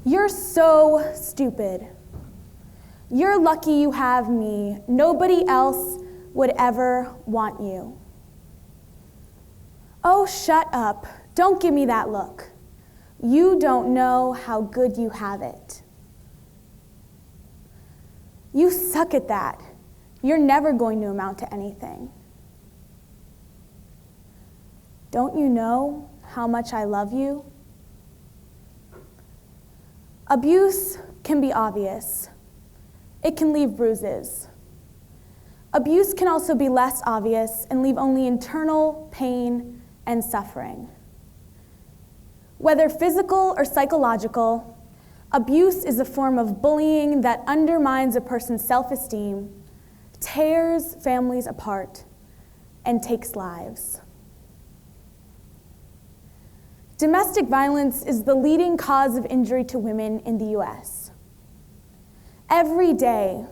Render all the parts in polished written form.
"You're so stupid. You're lucky you have me. Nobody else would ever want you. Oh, shut up. Don't give me that look. You don't know how good you have it. You suck at that. You're never going to amount to anything. Don't you know how much I love you?" Abuse can be obvious. It can leave bruises. Abuse can also be less obvious and leave only internal pain and suffering. Whether physical or psychological, abuse is a form of bullying that undermines a person's self-esteem, tears families apart, and takes lives. Domestic violence is the leading cause of injury to women in the U.S. Every day,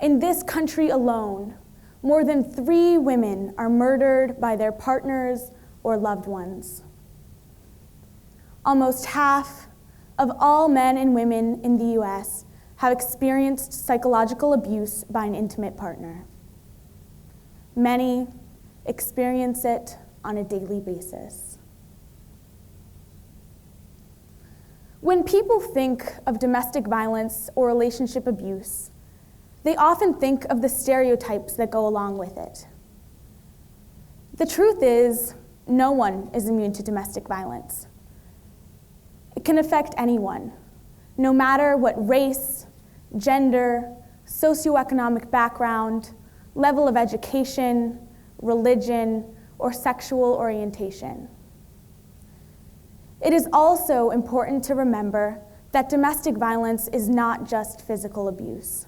in this country alone, more than 3 women are murdered by their partners or loved ones. Almost half of all men and women in the U.S. have experienced psychological abuse by an intimate partner. Many experience it on a daily basis. When people think of domestic violence or relationship abuse, they often think of the stereotypes that go along with it. The truth is, no one is immune to domestic violence. It can affect anyone, no matter what race, gender, socioeconomic background, level of education, religion, or sexual orientation. It is also important to remember that domestic violence is not just physical abuse.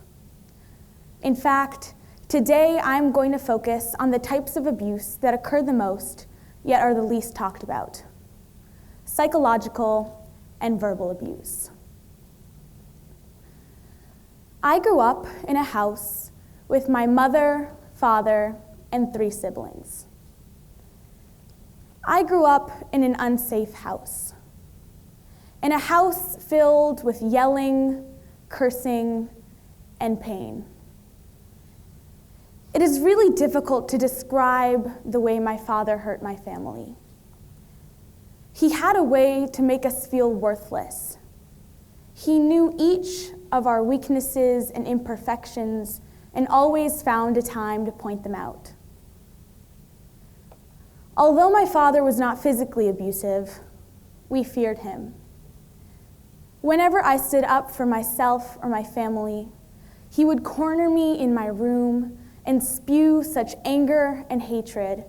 In fact, today I'm going to focus on the types of abuse that occur the most, yet are the least talked about: psychological and verbal abuse. I grew up in a house with my mother, father, and 3 siblings. I grew up in an unsafe house, in a house filled with yelling, cursing, and pain. It is really difficult to describe the way my father hurt my family. He had a way to make us feel worthless. He knew each of our weaknesses and imperfections and always found a time to point them out. Although my father was not physically abusive, we feared him. Whenever I stood up for myself or my family, he would corner me in my room and spew such anger and hatred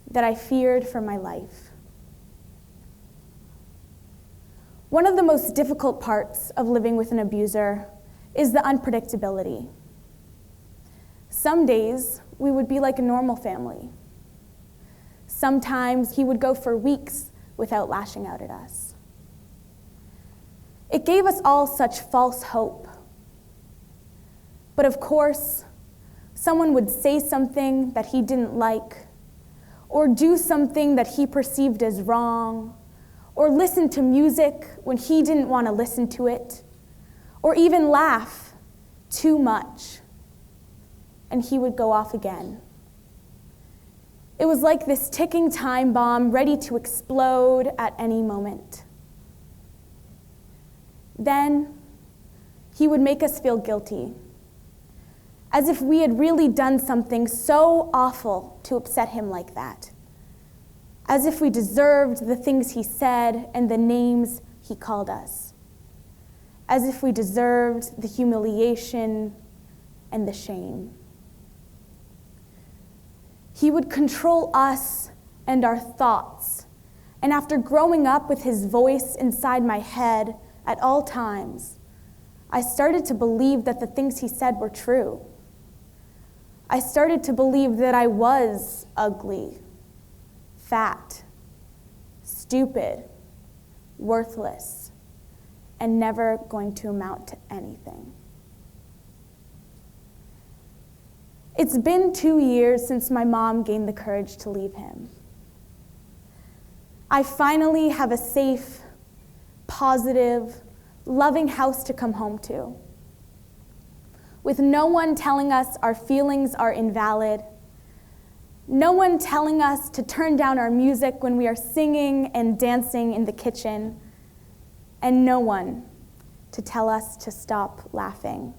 that I feared for my life. One of the most difficult parts of living with an abuser is the unpredictability. Some days, we would be like a normal family. Sometimes he would go for weeks without lashing out at us. It gave us all such false hope. But of course, someone would say something that he didn't like, or do something that he perceived as wrong, or listen to music when he didn't want to listen to it, or even laugh too much, and he would go off again. It was like this ticking time bomb ready to explode at any moment. Then he would make us feel guilty, as if we had really done something so awful to upset him like that, as if we deserved the things he said and the names he called us, as if we deserved the humiliation and the shame. He would control us and our thoughts, and after growing up with his voice inside my head at all times, I started to believe that the things he said were true. I started to believe that I was ugly, fat, stupid, worthless, and never going to amount to anything. It's been 2 years since my mom gained the courage to leave him. I finally have a safe, positive, loving house to come home to, with no one telling us our feelings are invalid, no one telling us to turn down our music when we are singing and dancing in the kitchen, and no one to tell us to stop laughing.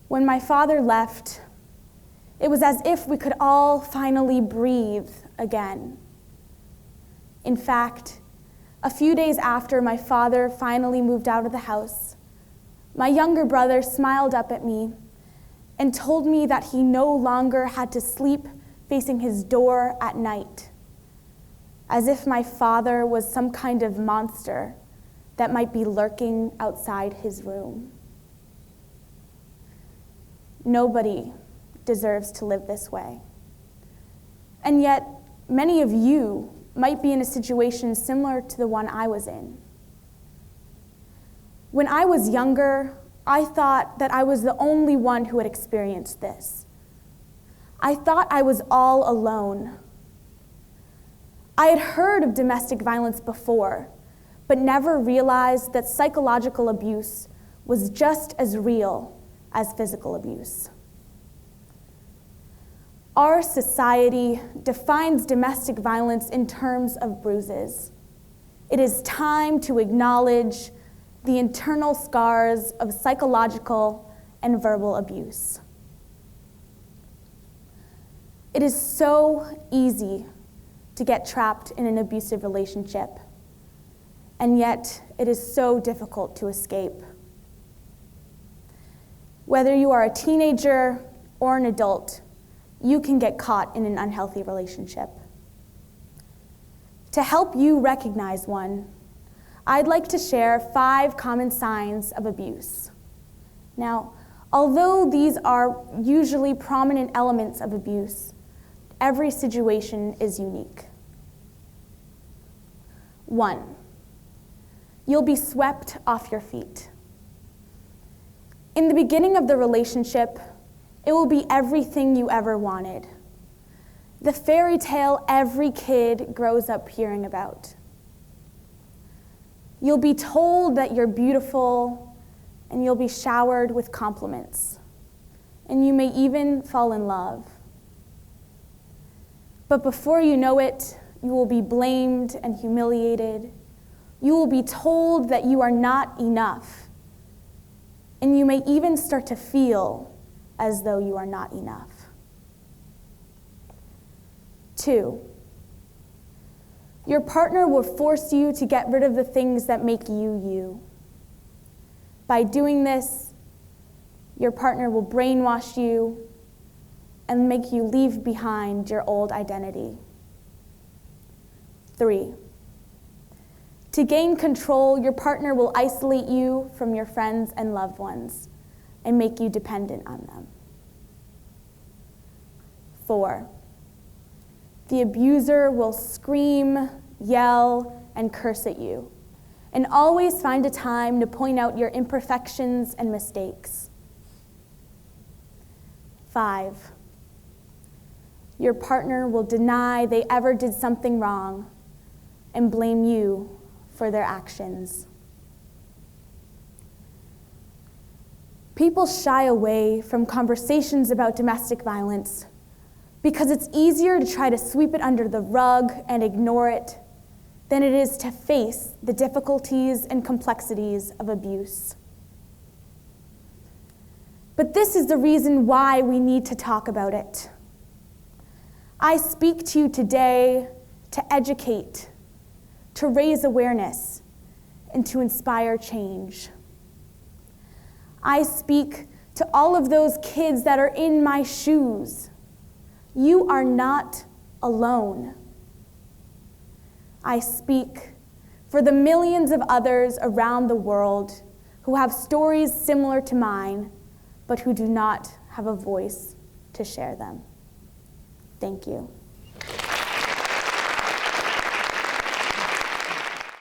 When my father left, it was as if we could all finally breathe again. In fact, a few days after my father finally moved out of the house, my younger brother smiled up at me and told me that he no longer had to sleep facing his door at night, as if my father was some kind of monster that might be lurking outside his room. Nobody deserves to live this way. And yet, many of you might be in a situation similar to the one I was in. When I was younger, I thought that I was the only one who had experienced this. I thought I was all alone. I had heard of domestic violence before, but never realized that psychological abuse was just as real as physical abuse. Our society defines domestic violence in terms of bruises. It is time to acknowledge the internal scars of psychological and verbal abuse. It is so easy to get trapped in an abusive relationship, and yet it is so difficult to escape. Whether you are a teenager or an adult, you can get caught in an unhealthy relationship. To help you recognize one, I'd like to share 5 common signs of abuse. Now, although these are usually prominent elements of abuse, every situation is unique. 1, you'll be swept off your feet. In the beginning of the relationship, it will be everything you ever wanted. The fairy tale every kid grows up hearing about. You'll be told that you're beautiful, and you'll be showered with compliments. And you may even fall in love. But before you know it, you will be blamed and humiliated. You will be told that you are not enough. And you may even start to feel as though you are not enough. 2, your partner will force you to get rid of the things that make you you. By doing this, your partner will brainwash you and make you leave behind your old identity. 3, to gain control, your partner will isolate you from your friends and loved ones and make you dependent on them. 4, the abuser will scream, yell, and curse at you, and always find a time to point out your imperfections and mistakes. 5, your partner will deny they ever did something wrong and blame you for their actions. People shy away from conversations about domestic violence because it's easier to try to sweep it under the rug and ignore it than it is to face the difficulties and complexities of abuse. But this is the reason why we need to talk about it. I speak to you today to educate, to raise awareness, and to inspire change. I speak to all of those kids that are in my shoes. You are not alone. I speak for the millions of others around the world who have stories similar to mine, but who do not have a voice to share them. Thank you.